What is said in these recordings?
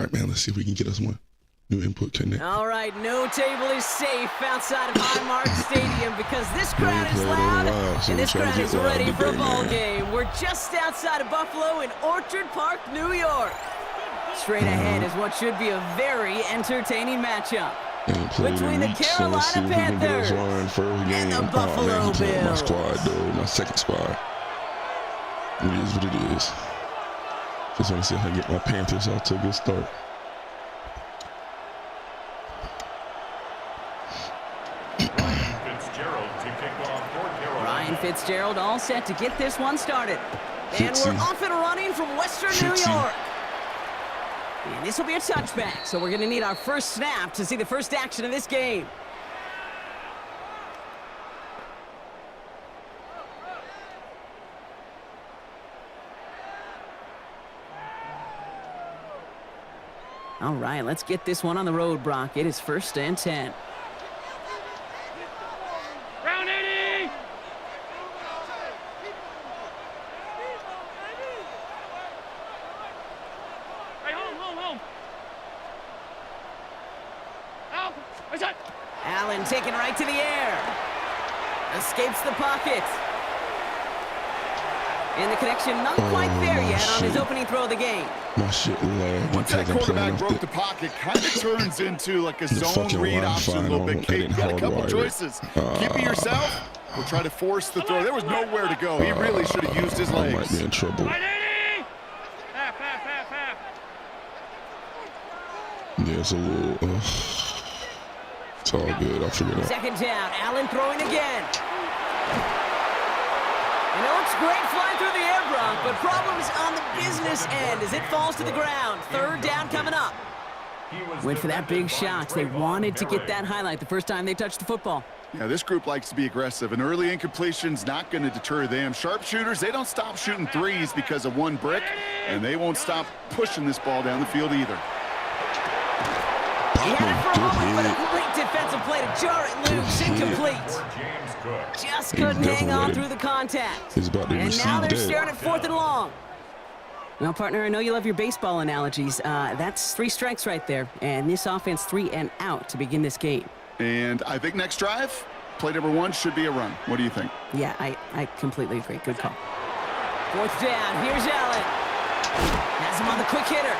right, man. Let's see if we can get us one. New input connect. All right, no table is safe outside of Highmark Stadium because this crowd is loud and this crowd is ready for a ball game. We're just outside of Buffalo in Orchard Park, New York. Straight ahead is what should be a very entertaining matchup between the Carolina Panthers and the Buffalo Bills. My squad, though. My second squad. It is what it is. Just want to see how I get my Panthers out to a good start. Ryan Fitzgerald all set to get this one started. And we're off and running from Western New York. And this will be a touchback, so we're going to need our first snap to see the first action of this game. All right, let's get this one on the road, Brock. It is 1st and 10. Round 80! Hey, home. Out! What's that? Allen taken right to the air. Escapes the pocket. And the connection not quite there yet on his opening throw of the game. My shit lagged. Once that quarterback broke the pocket, kind of turns into like a zone read option a little bit. Kate, you got a couple choices. Keep it yourself or try to force the throw. There was nowhere to go. He really should have used his legs. I might be in trouble. Half. Yeah, it's a little... it's all good. I'll figure it out. Second down. Allen throwing again. And it looks great flying through the air, Brock, but problems on the business end as it falls to the ground. 3rd down coming up. Went for that big shot. They wanted to get that highlight the first time they touched the football. Yeah, this group likes to be aggressive, and early incompletion's not going to deter them. Sharpshooters, they don't stop shooting threes because of one brick, and they won't stop pushing this ball down the field either. He had it for a moment, but a great defensive play to jar it loose. Incomplete. Just couldn't hang on through the contact. And now they're staring at 4th and long. Well, partner, I know you love your baseball analogies. That's 3 strikes right there. And this offense 3 and out to begin this game. And I think next drive, play number 1 should be a run. What do you think? Yeah, I completely agree. Good call. 4th down. Here's Allen. Has him on the quick hitter.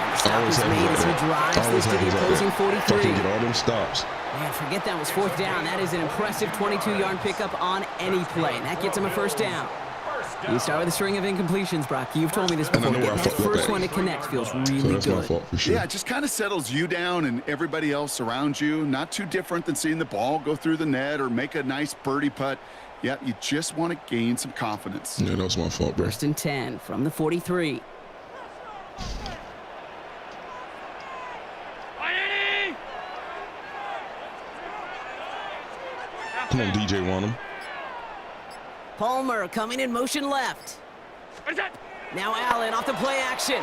And the stop is made as he drives this to the opposing 43. Get all them stops. Man, forget that was 4th down. That is an impressive 22-yard pickup on any play. And that gets him a 1st down. You start with a string of incompletions, Brock. You've told me this before. Getting that first one to connect feels really good. My fault for sure. Yeah, it just kind of settles you down and everybody else around you. Not too different than seeing the ball go through the net or make a nice birdie putt. Yeah, you just want to gain some confidence. Yeah, that was my fault, bro. 1st and 10 from the 43. Come on, DJ, want him. Palmer coming in motion left. What is that? Now Allen off the play action.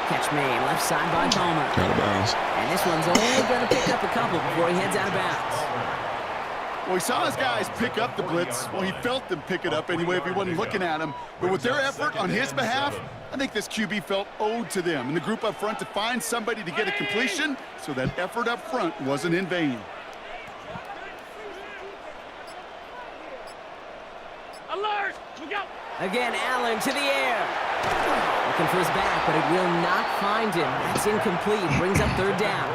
Catch made left side by Palmer. Out of bounds. And this one's only going to pick up a couple before he heads out of bounds. Well, he saw his guys pick up the blitz. Well, he felt them pick it up anyway if he wasn't looking at him. But with their effort on his behalf, I think this QB felt owed to them and the group up front to find somebody to get a completion so that effort up front wasn't in vain. Alert! Look out! Again, Allen to the air. Looking for his back, but it will not find him. That's incomplete. Brings up 3rd down.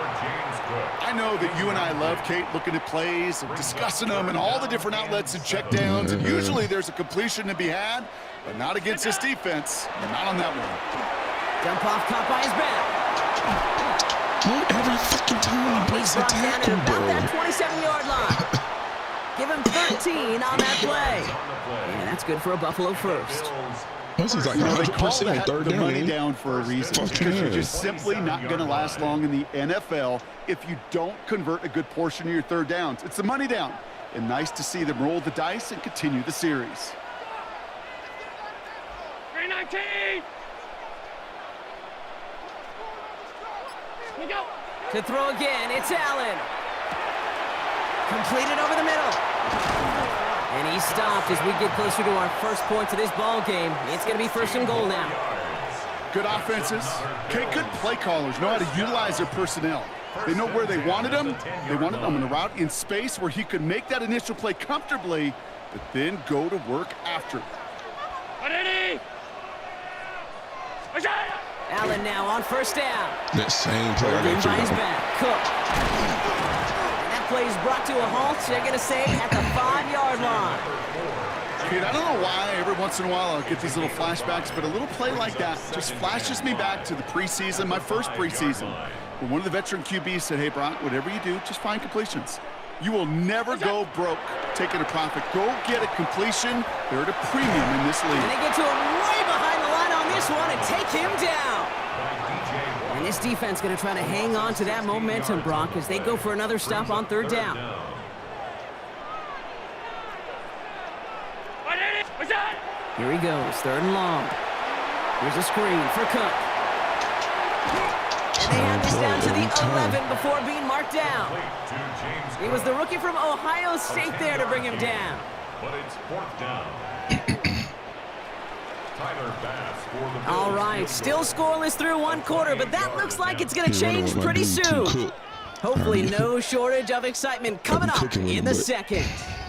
I know that you and I love, Kate, looking at plays and discussing them and all the different outlets and checkdowns. And usually there's a completion to be had, but not against this defense. Not on that one. Dump off, caught by his back. Not every fucking time he breaks a tackle, about bro. that 27-yard line. Give him 13 on that play. And that's good for a Buffalo first. This is like They call 100% that 3rd the down. money down for a reason. Fuck Because you're yeah. just simply not going to last long in the NFL if you don't convert a good portion of your 3rd downs. It's the money down. And nice to see them roll the dice and continue the series. 319! Here we go! To throw again, it's Allen. Completed over the middle. And he's stopped as we get closer to our first points of this ball game. It's going to be 1st and goal now. Good offenses, okay, good play callers know how to utilize their personnel. They know where they wanted him. They wanted him on a route in space where he could make that initial play comfortably, but then go to work after. Allen now on first down. That same play I In got by his you. back. Cook. And that play is brought to a halt, they're going to say, at the 5-yard line. Kid, I don't know why every once in a while I'll get these little flashbacks, but a little play like that just flashes me back to the preseason, my first preseason, where one of the veteran QBs said, hey, Brock, whatever you do, just find completions. You will never go broke taking a profit. Go get a completion. They're at a premium in this league. And they get to him way behind the line on this one and take him down. And this defense going to try to hang on to that momentum, Brock, as they go for another stop on third down. Here he goes, third and long. Here's a screen for Cook. And they have this down to the 11 before being marked down. It was the rookie from Ohio State there to bring him down. But it's fourth down. Tyler Bass for the All right, still scoreless through one quarter, but that looks like it's going to change pretty soon. Hopefully no shortage of excitement coming up in the second.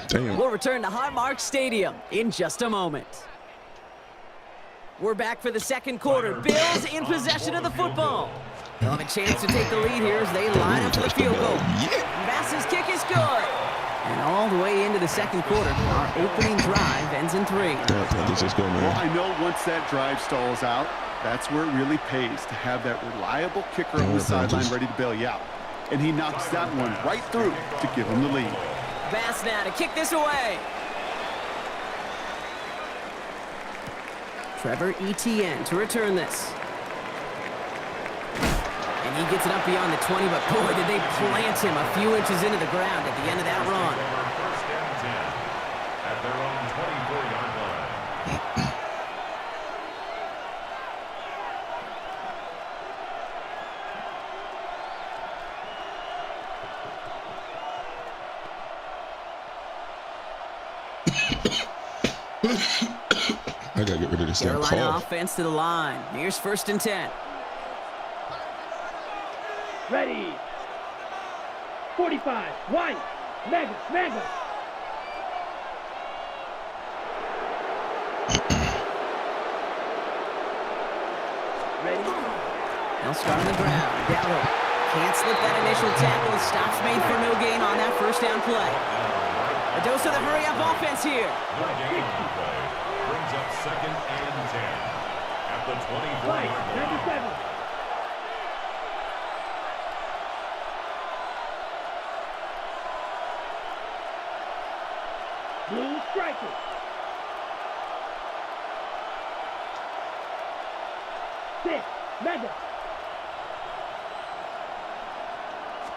Damn. We'll return to Highmark Stadium in just a moment. We're back for the second quarter. Bills in possession of the football. They'll have a chance to take the lead here as they line up for the field goal. Bass's kick is good. And all the way into the second quarter, our opening drive ends in 3. Well, I know once that drive stalls out, that's where it really pays to have that reliable kicker on the sideline ready to bail you out. And he knocks that one right through to give him the lead. Bass now to kick this away. Trevor Etienne to return this. And he gets it up beyond the 20, but boy, did they plant him a few inches into the ground at the end of that run. first and 10 at their own 24-yard line. I gotta get rid of this damn Carolina cough. offense to the line. Here's first and 10. Ready. 45. One. Mega. Ready. They'll start on the ground. Dowdle can't slip that initial tackle. Stops made for no gain on that first down play. A dose of the hurry-up offense here. The game play brings up second and 10 at the 24-yard line. 97. Blue striker. Six. Mega.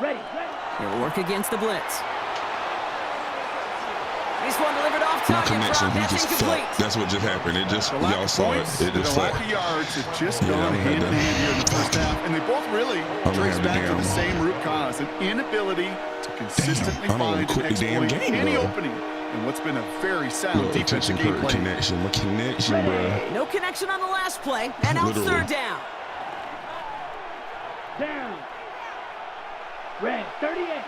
Ready. He'll work against the blitz. This one delivered off My target. connection, Brock. he That's just incomplete. flat. That's what just happened. It just, The lack y'all of saw points, it. It just the lack flat. of yards have just Yeah, gone I'm hand in gonna- hand here in the first half, and they both really trace gonna back to damn- the same root cause, an inability to consistently I don't wanna find quit and the damn exploit game, any bro. opening in what's been a very sound Look, defensive attention game per play. connection. My connection, bro. No connection on the last play. And now Literally. third down. Down. Red. 38.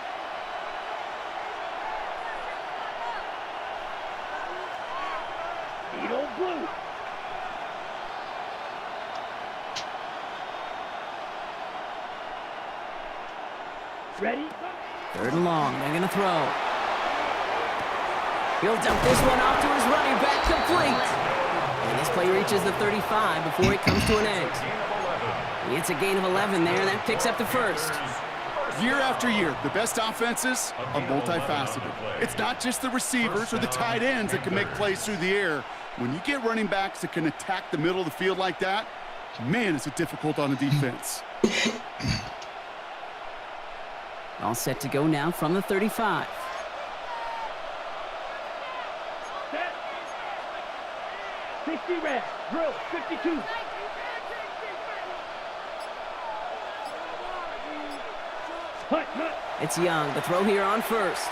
Edo blue. Ready? Third and long. They're going to throw. He'll dump this one off to his running back, complete. And this play reaches the 35 before it comes to an end. It's a gain of 11 there. That picks up the first. Year after year, the best offenses are multifaceted. It's not just the receivers or the tight ends that can make plays through the air. When you get running backs that can attack the middle of the field like that, man, is it difficult on the defense. All set to go now from the 35. Set. 60 red. Drill. 52. Hut. It's Young. The throw here on first.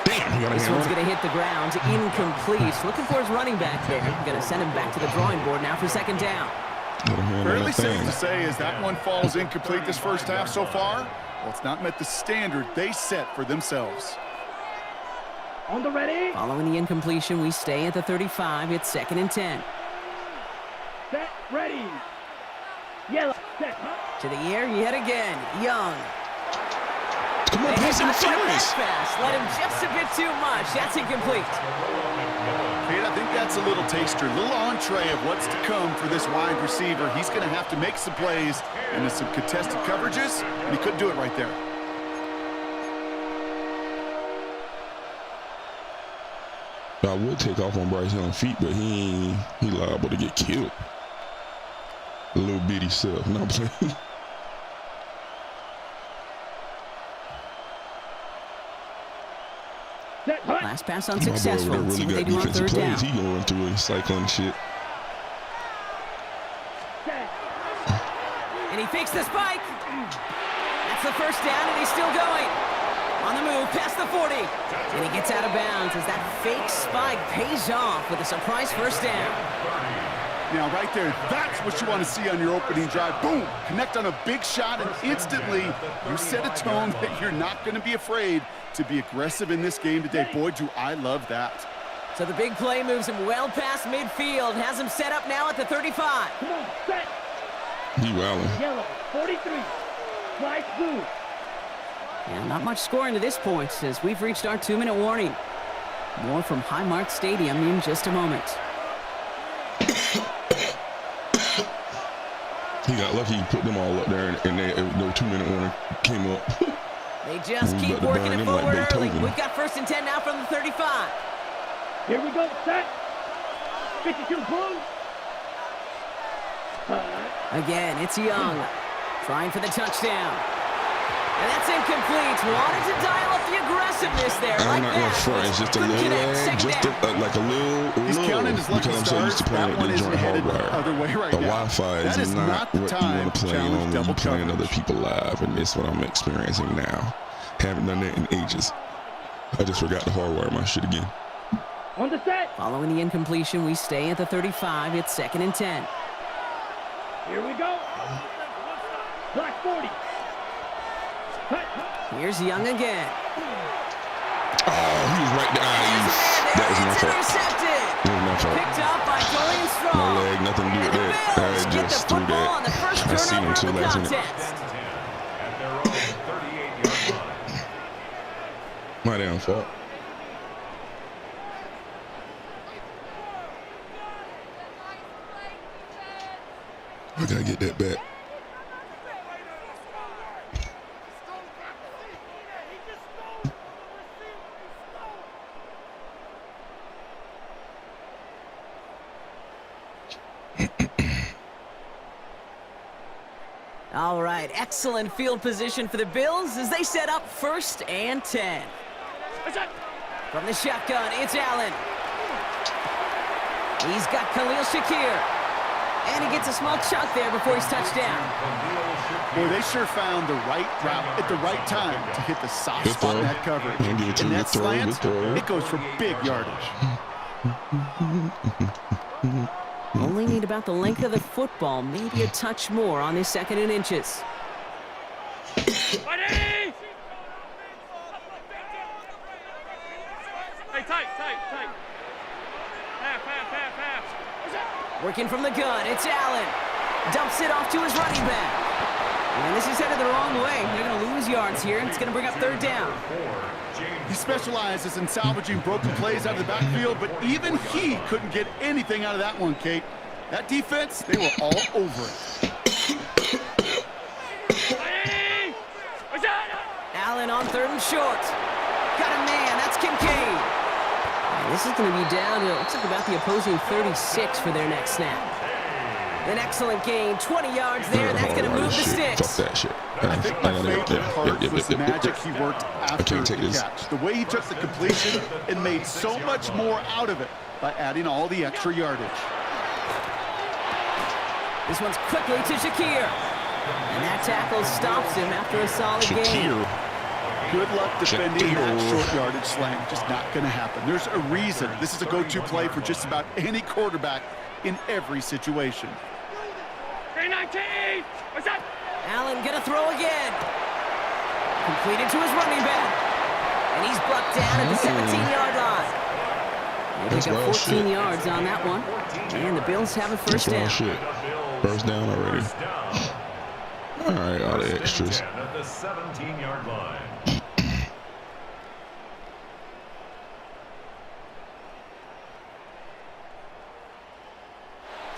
Damn, you got a This hand one's on going it. to hit the ground. Incomplete. Looking for his running back there. Going to send him back to the drawing board now for second down. Fairly safe to say as that one falls incomplete this first half so far. Well, it's not met the standard they set for themselves. On the ready. Following the incompletion, we stay at the 35. It's 2nd and 10. Set. Ready. Yellow. Set. Huh? To the air yet again. Young. Come on, And pass he's not quite that interference. fast. Let him just a bit too much. That's incomplete. Kate, I think that's a little taster, a little entree of what's to come for this wide receiver. He's going to have to make some plays into some contested coverages, and he couldn't do it right there. I would take off on Bryce Young's feet, but he liable to get killed. A little bitty self. Not playing. Set. Huh? Last pass My boy unsuccessful. that See really what they got do on defensive 3rd plays. down. He gonna run through and cycling shit. Set. And he fakes the spike. That's the first down, and he's still going. On the move, past the 40. And he gets out of bounds as that fake spike pays off with a surprise first down. Now, right there, that's what you want to see on your opening drive. Boom! Connect on a big shot, and instantly you set a tone that you're not going to be afraid to be aggressive in this game today. Boy, do I love that. So the big play moves him well past midfield, has him set up now at the 35. Come on. Set. He wildin'. Yellow. 43. Slice blue. Yeah, not much scoring to this point as we've reached our 2-minute warning. More from Highmark Stadium in just a moment. He got lucky. He put them all up there, and they, no 2-minute warning came up. They just We keep about to working burn it him like forward early. Beethoven. We've got 1st and 10 now from the 35. Here we go. Set. 52 blue. Again, it's Young. Trying for the touchdown. And that's incomplete. Wanted to dial up the aggressiveness there. I'm Like not gonna that. front. It's just a Good little connect. lag, Second just down. like a little. He's counting his lucky because I'm so used to stars. playing That with one the isn't joint headed the hardwire. other way right The now. Wi-Fi That is is not not the what you time want to to play challenge on when double you're playing coverage. other people live, and it's what I'm experiencing now. Haven't done that in ages. I just forgot to hardwire my shit again. On the set. Following the incompletion, we stay at the 35. It's 2nd and 10. Here we go. Black 40. Cut. Here's Young again. Oh, he was right there. That was my It's fault. intercepted. That was my fault. Picked up by Dorian No Strong. leg, nothing to do with And the that. Bills I get the just threw football on the that. first I seen him turnover too of the last minute. contest. At their own 38-yard line. My damn fault. I gotta get that back. All right, excellent field position for the Bills as they set up 1st and 10. From the shotgun, it's Allen. He's got Khalil Shakir. And he gets a small chunk there before he's touched down. Boy, they sure found the right route at the right time to hit the soft Good spot in throw. that coverage. Can't give it to And him. that Good throw, slant, good throw. it goes for big yardage. Only need about the length of the football, maybe a touch more on this 2nd and inches. Ready! Hey, tight. Half. Working from the gun, it's Allen. Dumps it off to his running back. And this is headed the wrong way. They're going to lose yards here, and it's going to bring up 3rd down. He specializes in salvaging broken plays out of the backfield, but even he couldn't get anything out of that one, Kate. That defense, they were all over it. Allen on 3rd and short. Got a man, that's Kincaid. And this is going to be down to, looks like about the opposing 36 for their next snap. An excellent gain, 20 yards there, and that's going to move the sticks. Fuck that shit. I think my favorite part was the magic he worked after can't take the this. catch. The way he took the completion and made so much more out of it by adding all the extra yardage. This one's quickly to Shakir. And that tackle stops him after a solid gain. Shakir. Good luck defending that Shakir. short yardage slang. Just not going to happen. There's a reason this is a go-to play for just about any quarterback in every situation. 2019. What's up? Allen gonna throw again. Completed to his running back. And he's brought down at the 17-yard line. They pick up 14 yards on that one. And the Bills have a first down. Shit. First down already. All right, all the extras. At the 17-yard line.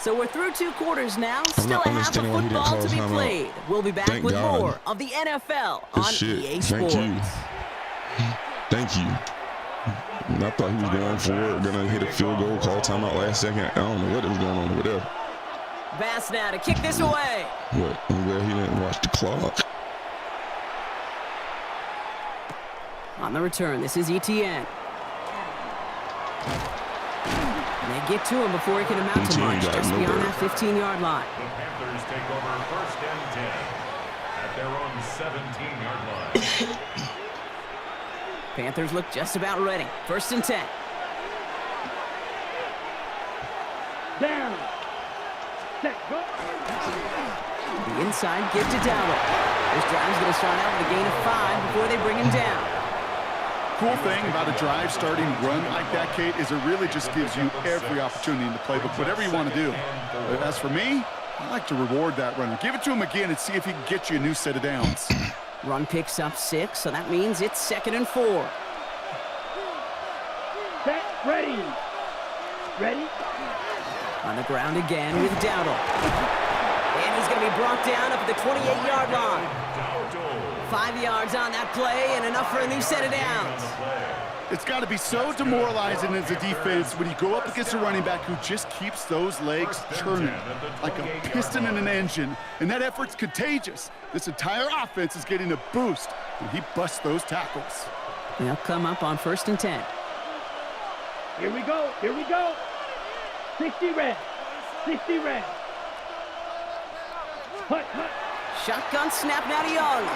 So we're through 2 quarters now. Still a half of understanding why he didn't football to be call timeout. played. We'll be back Thank with God. more of the NFL Good on shit. EA Thank Sports. you. Thank you. And I thought he was going for it, gonna hit a field goal, call timeout last second. I don't know what was going on over there. Bass now to kick this away. But I'm glad he didn't watch the clock. On the return, this is ETN. And they get to him before he can amount to ETN much, got just nowhere. beyond that 15-yard line. The Panthers take over first and 10 at their own 17-yard line. Panthers look just about ready. First and 10. Down. Set. Go. The inside give to Dowdle. This drive's going to start out with a gain of 5 before they bring him down. Cool thing about a drive starting run like that, Kate, is it really just gives you every opportunity in the playbook, whatever you want to do. But as for me, I like to reward that runner. Give it to him again and see if he can get you a new set of downs. Run picks up 6, so that means it's 2nd and 4. Set. Ready. Ready. On the ground again with Dowdle. And he's going to be brought down up at the 28-yard line. 5 yards on that play and enough for a new set of downs. It's got to be so demoralizing as a defense when you go up against a running back who just keeps those legs churning like a piston in an engine, and that effort's contagious. This entire offense is getting a boost when he busts those tackles. They'll come up on 1st and 10. Here we go. Here we go. 60 red. 60 red. Hut, hut. Shotgun snap now to Young.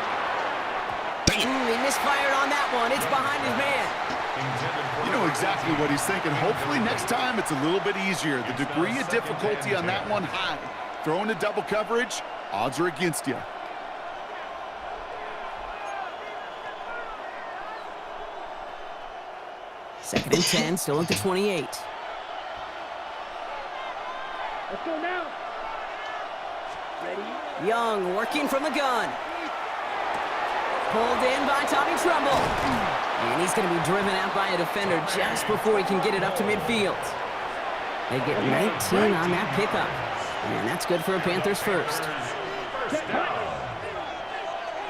He misfired on that one. It's behind his man. You know exactly what he's thinking. Hopefully next time it's a little bit easier. The degree of difficulty on that one high. Throwing to double coverage, odds are against you. Second and 10, still at the 28. Let's go now. Ready. Young working from the gun. Pulled in by Tommy Trumbull. And he's going to be driven out by a defender just before he can get it up to midfield. They get 19 on that pickup. And that's good for a Panthers first.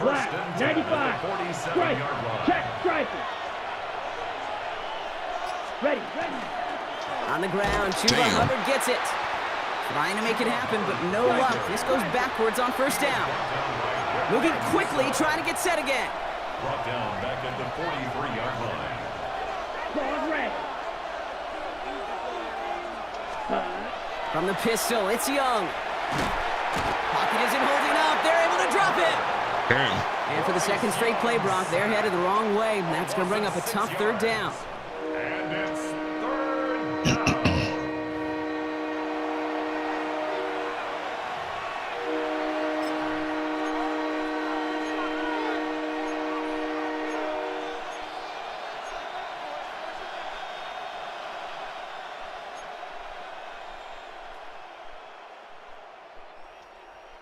Black. 95. Strike. Check. Striker. Ready. Ready. On the ground, Chuba Hubbard gets it. Trying to make it happen, but no luck. This goes backwards on first down. Moving quickly, trying to get set again. Brought down back at the 43-yard line. Ball red. From the pistol, it's Young. Pocket isn't holding up. They're able to drop it. Damn. And for the second straight play, Brock, they're headed the wrong way. And that's going to bring up a tough 3rd down. And it's 3rd down.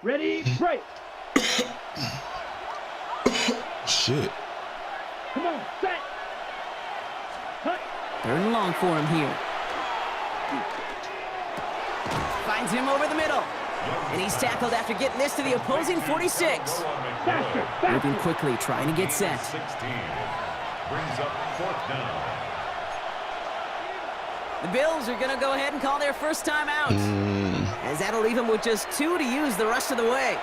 Ready. Break. Shit. Come on. Set. Hut. 3rd and long for him here. Finds him over the middle. And he's tackled after getting this to the opposing 46. Faster. Moving quickly, trying to get set. 16 brings up 4th down. The Bills are going to go ahead and call their first time out. As that'll leave them with just 2 to use the rest of the way.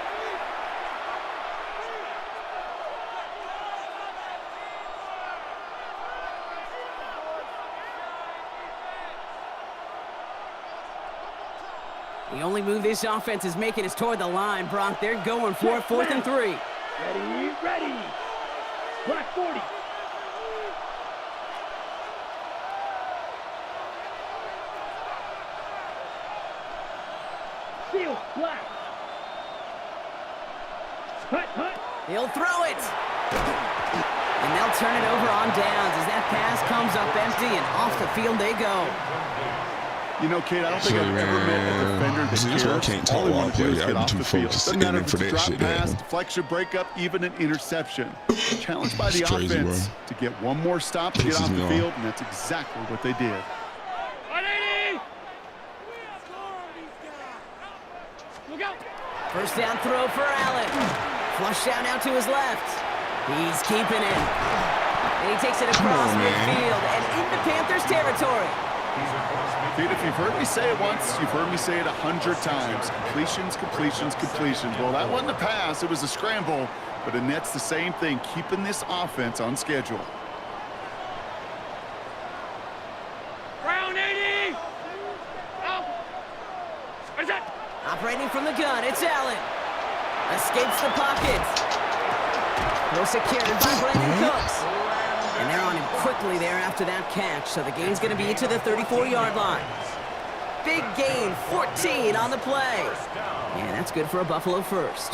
The only move this offense is making is toward the line, Brock. They're going for it, 4th and 3. Ready. Ready. Black 40. Seal. Black. He'll throw it. And they'll turn it over on downs as that pass comes up empty and off the field they go. You know, Kate, I don't think I've ever met a defender that cares. All they want to do is get off the field. Doesn't matter if it's a drop pass, deflection, breakup, even an interception. Challenged by the offense to get one more stop to get off the field, and that's exactly what they did. First down throw for Allen. Flush down out to his left. He's keeping it. And he takes it across midfield and into Panthers territory. Dude, if you've heard me say it once, you've heard me say it 100 times. Completions, completions, completions. Well, that wasn't a pass. It was a scramble. But it nets the same thing, keeping this offense on schedule. Brown 80! Oh! Where's that? Operating from the gun, it's Allen. Escapes the pocket. No secured by Brandon Cooks. And they're on him quickly there after that catch, so the game's going to be to the 34-yard line. Big gain, 14 on the play. Yeah, that's good for a Buffalo first.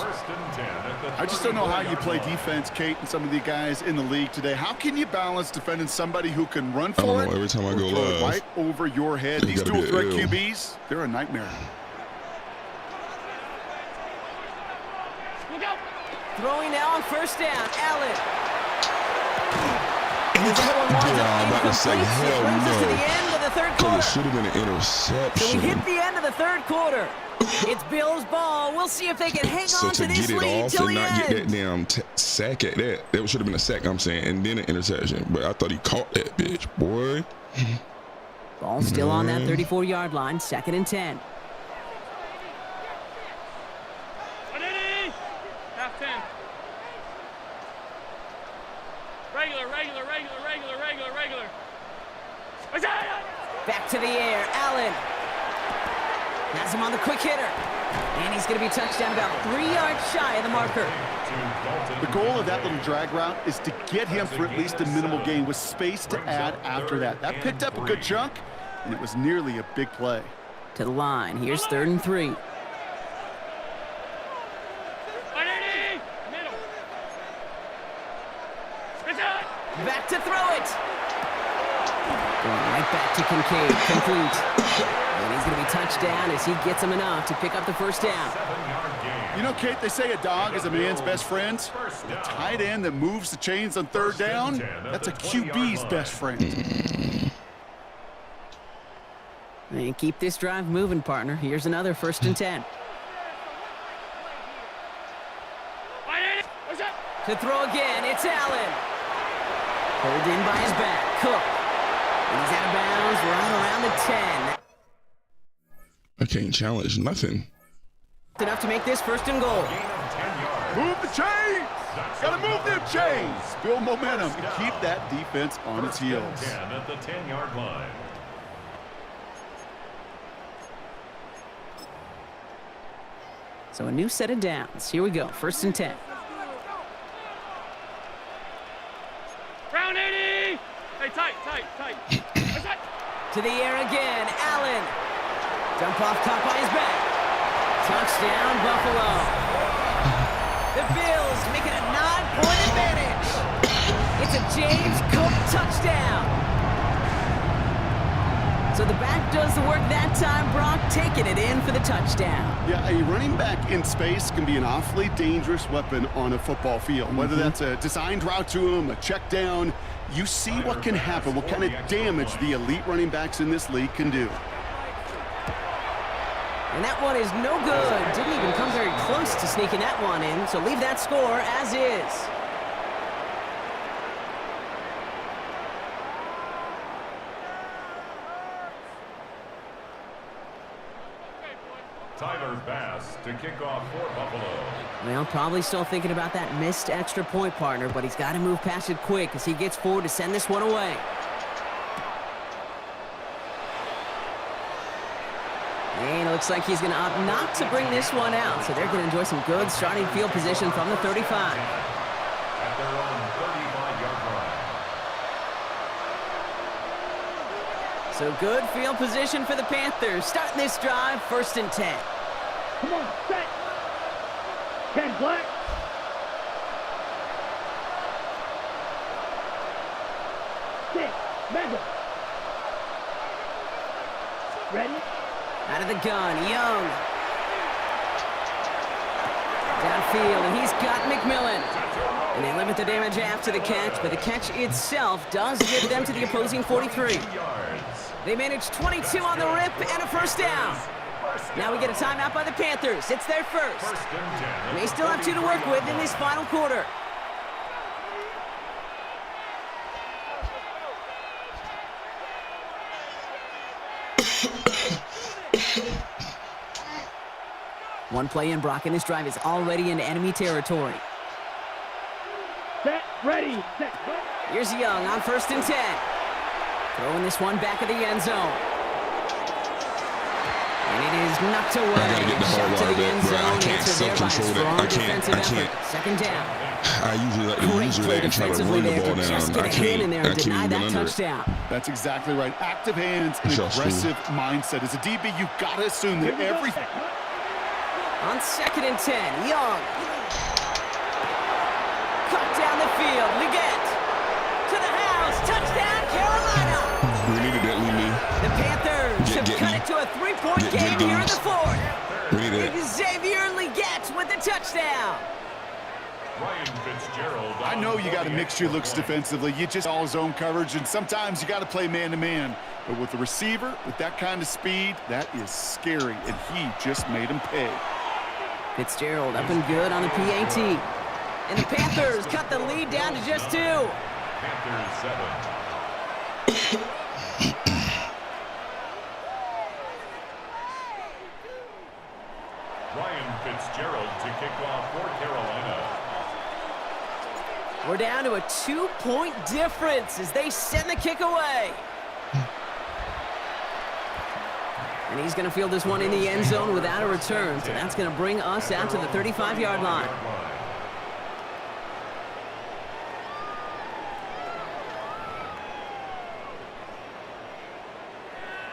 I just don't know how you play defense, Kate, and some of the guys in the league today. How can you balance defending somebody who can run for it? Every time I go throw live, it right over your head. These dual threat QBs, they're a nightmare. Throwing now on first down, Allen. I'm about to say, hell no. To the end of the third quarter. It should have been an interception. So we hit the end of the third quarter. It's Bills' ball. We'll see if they can hang on to this lead till the end. So to get it off and not get that damn sack at that should have been a sack, I'm saying, and then an interception. But I thought he caught that bitch, boy. Ball still on that 34-yard line, 2nd and 10. Half 10. Regular. Back to the air, Allen. Has him on the quick hitter. And he's going to be touched down about 3 yards shy of the marker. The goal of that little drag route is to get him for at least a minimal gain with space to add after that. That picked up a good chunk, and it was nearly a big play. To the line. Here's 3rd and 3. Back to throw it. Going right back to Kincaid. Complete. And he's going to be touched down as he gets him enough to pick up the first down. You know, Kate, they say a dog is a man's best friend. The tight end that moves the chains on 3rd down, that's a QB's best friend. And keep this drive moving, partner. Here's another 1st and 10. To throw again, it's Allen. Pulled in by his back, Cook. And he's out of bounds right around the 10. I can't challenge nothing. Enough to make this 1st and goal. Move the chains! Gotta move them chains! Build momentum and keep that defense on its heels. 10 at the 10-yard line. So a new set of downs. Here we go, 1st and 10. Brown 80! Hey, tight. To the air again, Allen. Jump off caught by his back. Touchdown, Buffalo. The Bills make it a 9-point advantage. It's a James Cook touchdown. So the back does the work that time, Brock, taking it in for the touchdown. Yeah, a running back in space can be an awfully dangerous weapon on a football field. Whether that's a designed route to him, a check down, you see what can happen, what kind of damage the elite running backs in this league can do. And that one is no good. Didn't even come very close to sneaking that one in, so leave that score as is. Tyler Bass to kick off for Buffalo. Well, probably still thinking about that missed extra point, partner, but he's got to move past it quick as he gets forward to send this one away. And it looks like he's going to opt not to bring this one out, so they're going to enjoy some good starting field position from the 35. At their own 35-yard line. So good field position for the Panthers. Starting this drive, 1st and 10. Come on, set. 10 black. 6. Mega. Ready? Out of the gun, Young. Downfield, and he's got McMillan. And they limit the damage after the catch, but the catch itself does get them to the opposing 43. They managed 22 on the rip and a first down. Now we get a timeout by the Panthers. It's their first. And they still have 2 to work with in this final quarter. One play in, Brock, and this drive is already into enemy territory. Set. Ready. Set. Here's Young on 1st and 10. Throwing this one back of the end zone. And it is knocked away. I gotta get the Shot ball to out of the that, end bro. I zone. can't Answered there by a self-control that. strong I defensive can't. effort. 2nd down. I usually like to Great use play that and try to defensively run the there ball to just down. get a hand in there and deny even that under it. touchdown. That's exactly right. Active hands and Just aggressive mindset. As a DB, you got to assume that every... On 2nd and 10, Young. Cut down the field. Leggett. To the house. Touchdown, Carolina. We needed that, Lee. The Panthers have cut it to a 3-point game here in the 4th. We needed that. Xavier Leggett with the touchdown. Ryan Fitzgerald. I know you got a mixture of looks defensively. You just all zone coverage, and sometimes you got to play man-to-man. But with the receiver, with that kind of speed, that is scary, and he just made him pay. Fitzgerald up and good on the PAT. And the Panthers cut the lead down to just 2. Panthers 7. Ryan Fitzgerald to kick off for Carolina. We're down to a 2-point difference as they send the kick away. And he's going to field this one in the end zone without a return. So that's going to bring us out to the 35-yard line.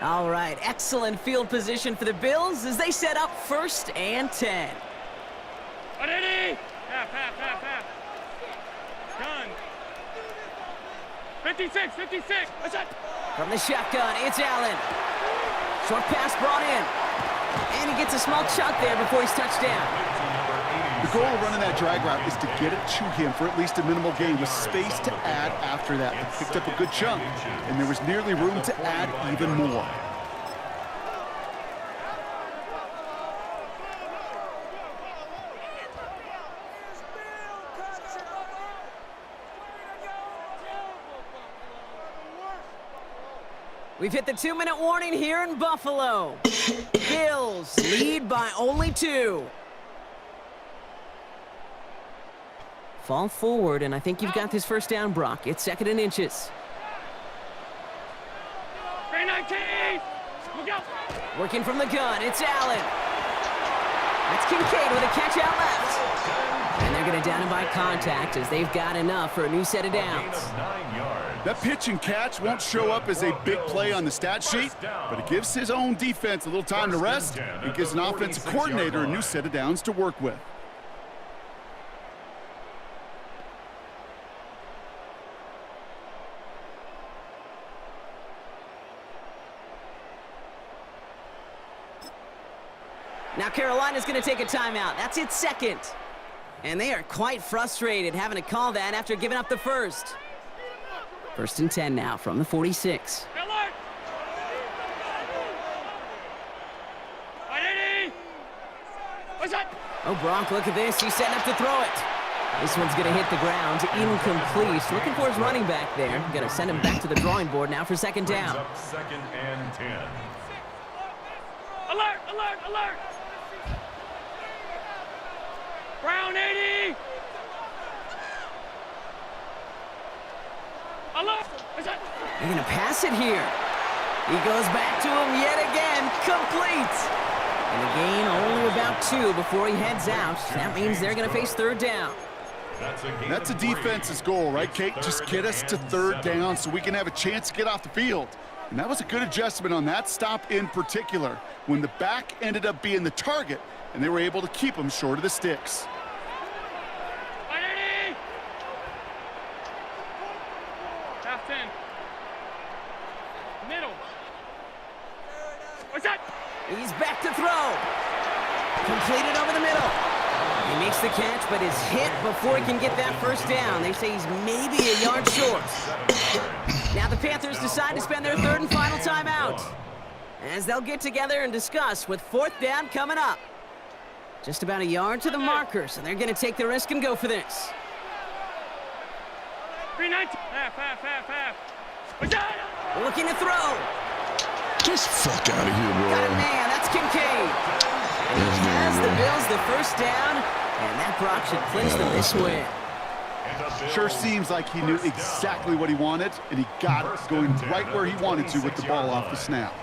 All right, excellent field position for the Bills as they set up 1st and 10. Ready? Half. Done. 56. What's that? From the shotgun, it's Allen. Short pass brought in. And he gets a small chunk there before he's touched down. The goal of running that drag route is to get it to him for at least a minimal gain with space to add after that. He picked up a good chunk, and there was nearly room to add even more. We've hit the 2-minute warning here in Buffalo. Bills lead by only 2. Fall forward, and I think you've got this first down, Brock. It's 2nd and inches. 319. Look out. Working from the gun, it's Allen. That's Kincaid with a catch out left. And they're going to down him by contact as they've got enough for a new set of downs. 9 yards. That pitch and catch won't show up as a big play on the stat sheet, but it gives his own defense a little time to rest. It gives an offensive coordinator a new set of downs to work with. Now Carolina's going to take a timeout. That's its 2nd. And they are quite frustrated having to call that after giving up the first. 1st and 10 now from the 46. Alert. Ready? What's that? Oh, Brock, look at this. He's setting up to throw it. This one's going to hit the ground. Incomplete. Looking for his running back there. Going to send him back to the drawing board now for 2nd down. Up 2nd and 10. Alert. Brown 80. Alert. What's that? They're going to pass it here. He goes back to him yet again. Complete. And the gain only about 2 before he heads out. That means they're going to face 3rd down. That's a defense's goal, right, Kate? Just get us to 3rd down so we can have a chance to get off the field. And that was a good adjustment on that stop in particular, when the back ended up being the target, and they were able to keep him short of the sticks. Ready? Half 10. Middle. What's that? He's back to throw. Completed over the middle. He makes the catch, but is hit before he can get that first down. They say he's maybe a yard short. Now the Panthers decide to spend their third and final timeout, as they'll get together and discuss with fourth down coming up. Just about a yard to the marker, so they're going to take the risk and go for this. 319. Half. What's that? Looking to throw. Just fuck out of here, Got it, bro. man. That's Kincaid. And he has the Bills the first down, and that Brock should clinch the big win. Sure seems like he knew exactly what he wanted, and he got it going right where he wanted to with the ball off the snap.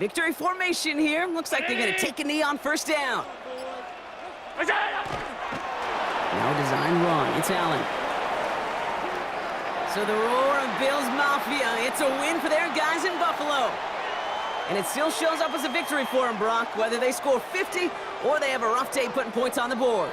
Victory formation here. Looks like they're going to take a knee on first down. What's that? No design wrong. It's Allen. So the roar of Bills Mafia, it's a win for their guys in Buffalo. And it still shows up as a victory for them, Brock, whether they score 50 or they have a rough day putting points on the board.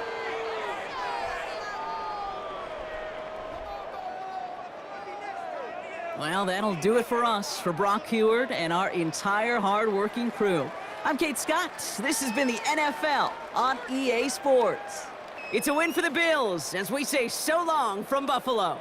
Well, that'll do it for us, for Brock Heward and our entire hard-working crew. I'm Kate Scott. This has been the NFL on EA Sports. It's a win for the Bills as we say so long from Buffalo.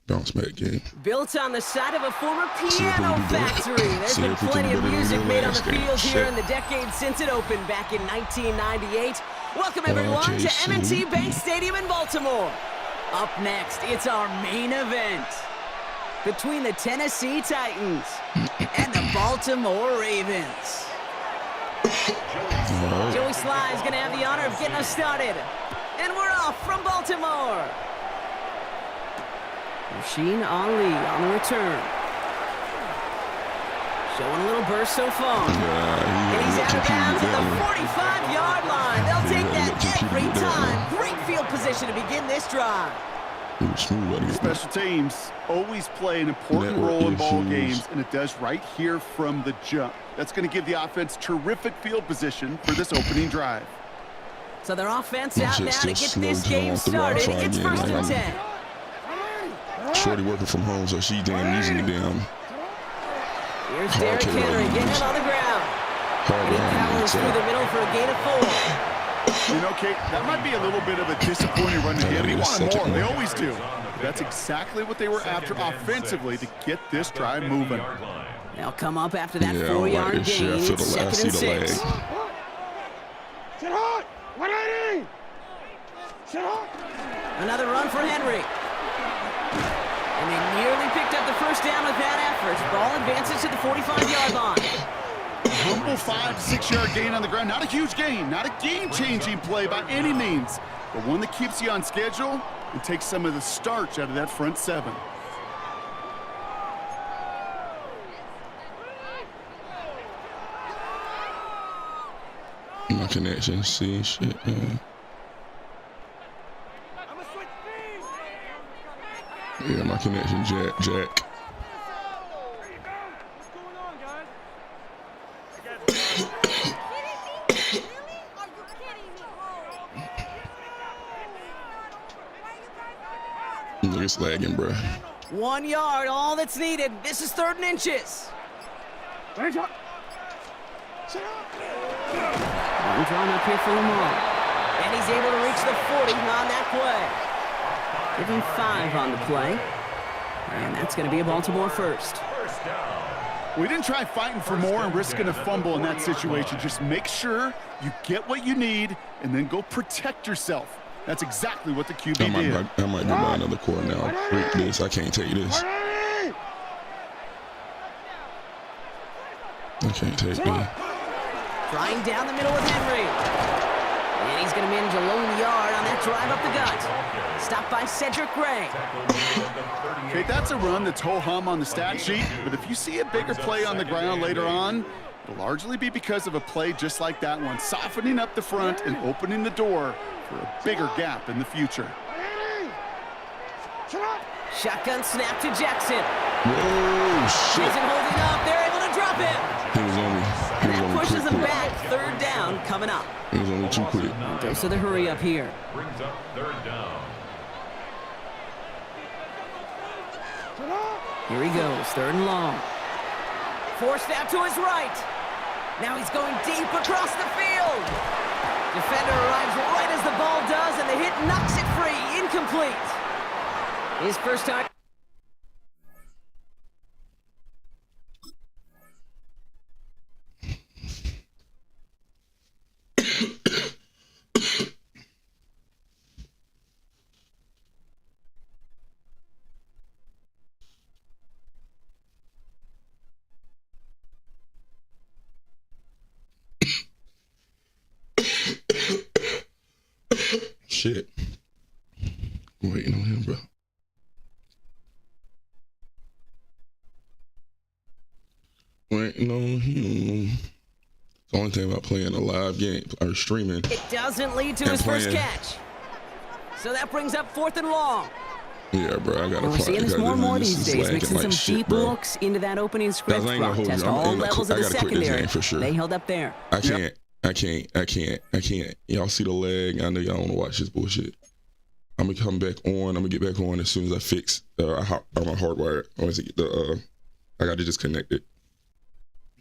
Bounce back game. Built on the side of a former See if we piano can do better. factory. There's See been if we can plenty do of better than music the made on the last game. field here Shit. in the decade since it opened back in 1998. Welcome everyone to JC. M&T Bank Stadium in Baltimore. Up next, it's our main event between the Tennessee Titans and the Baltimore Ravens. All right. Joey Sly is going to have the honor of getting us started. And we're off from Baltimore. Rasheen Ali on the return. Showing a little burst so far. And he's out of bounds at the 45-yard line. They'll take that every time. Great field position to begin this drive. Special teams always play an important role in ball games, and it does right here from the jump. That's going to give the offense terrific field position for this opening drive. So their offense out now to get this game started. It's 1st and 10. Shorty working from home, so she damn using the damn. Here's Derrick Henry getting it on the ground. And he powers through the middle for a gain of 4. You know, Kate, that might be a little bit of a disappointing run ahead. He wanted more. They always do. That's exactly what they were after offensively to get this drive moving. They'll come up after that Yeah, 4-yard gain. I feel It's the last 2nd and see the 6. lag. Sit hard. 180. Sit hard. Another run for Henry. And they nearly picked up the first down with that effort. Ball advances to the 45-yard line. Humble 5-6-yard gain on the ground. Not a huge gain, not a game-changing play by any means, but one that keeps you on schedule and takes some of the starch out of that front seven. My connection, see shit, man. Yeah, my connection, Jack. Look, it's lagging, bro. 1 yard, all that's needed. This is 3rd and inches. Sit up. One drawn up here for Lamar. And he's able to reach the 40 on that play. Give him 5 on the play. And that's going to be a Baltimore first. We didn't try fighting for more and risking a fumble in that situation. Just make sure you get what you need and then go protect yourself. That's exactly what the QB did. I might do my another quarter now. Break this. I can't take this. I can't take me. Flying down the middle with Henry. And he's going to manage a lone yard on that drive up the gut. Stopped by Cedric Gray. Okay, that's a run that's ho-hum on the stat sheet, but if you see a bigger play on the ground later on, it'll largely be because of a play just like that one, softening up the front and opening the door for a bigger gap in the future. Shotgun snap to Jackson. Whoa, shit. Isn't holding up. They're able to drop him. He was on me. That pushes him back. 3rd down coming up. He was on me too quick. Dose of the hurry up here. Brings up 3rd down. Here he goes, 3rd and long. Forced out to his right. Now he's going deep across the field. Defender arrives right as the ball does, and the hit knocks it free. Incomplete. His first time. Shit. I'm waiting on him, bro. Waiting on him. The only thing about playing a live game or streaming. It doesn't lead to his first catch. So that brings up 4th and long. Yeah, bro, I gotta We're play. seeing this more and more these days, mixing like some shit, deep bro. looks into that opening script. Guys, I ain't gonna hold Test you. all levels of the I gotta quit this secondary. game for sure. They held up there. I can't. Y'all see the lag? I know y'all want to watch this bullshit. I'm gonna come back on. I'm gonna get back on as soon as I fix. I'm a hardwire. I got to disconnect it.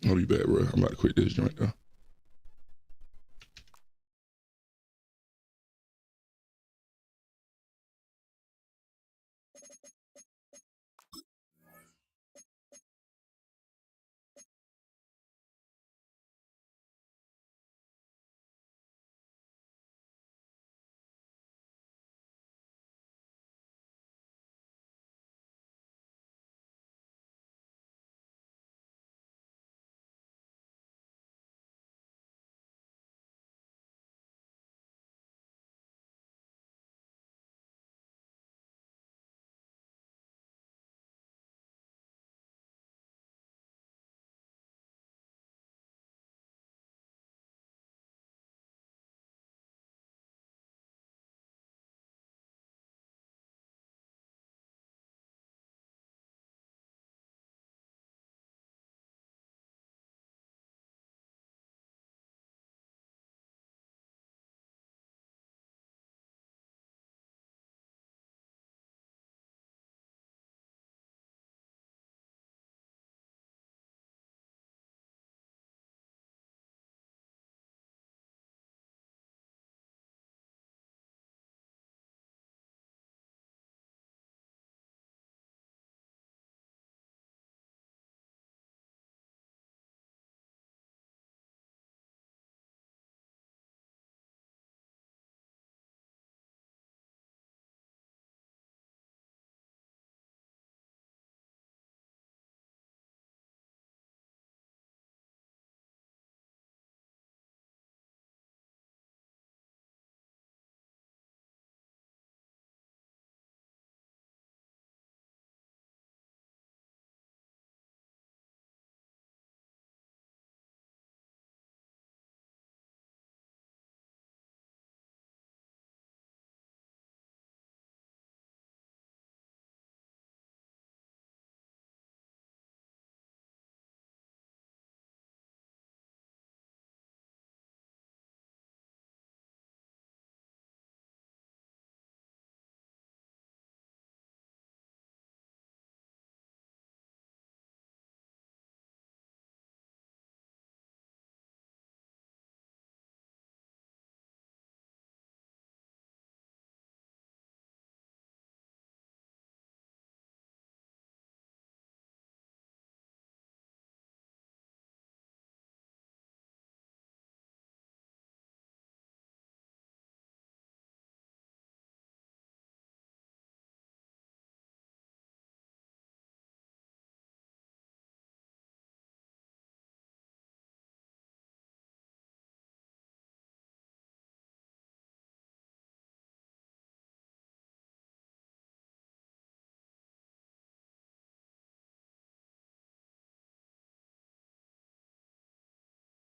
I'll be back, bro. I'm about to quit this joint though.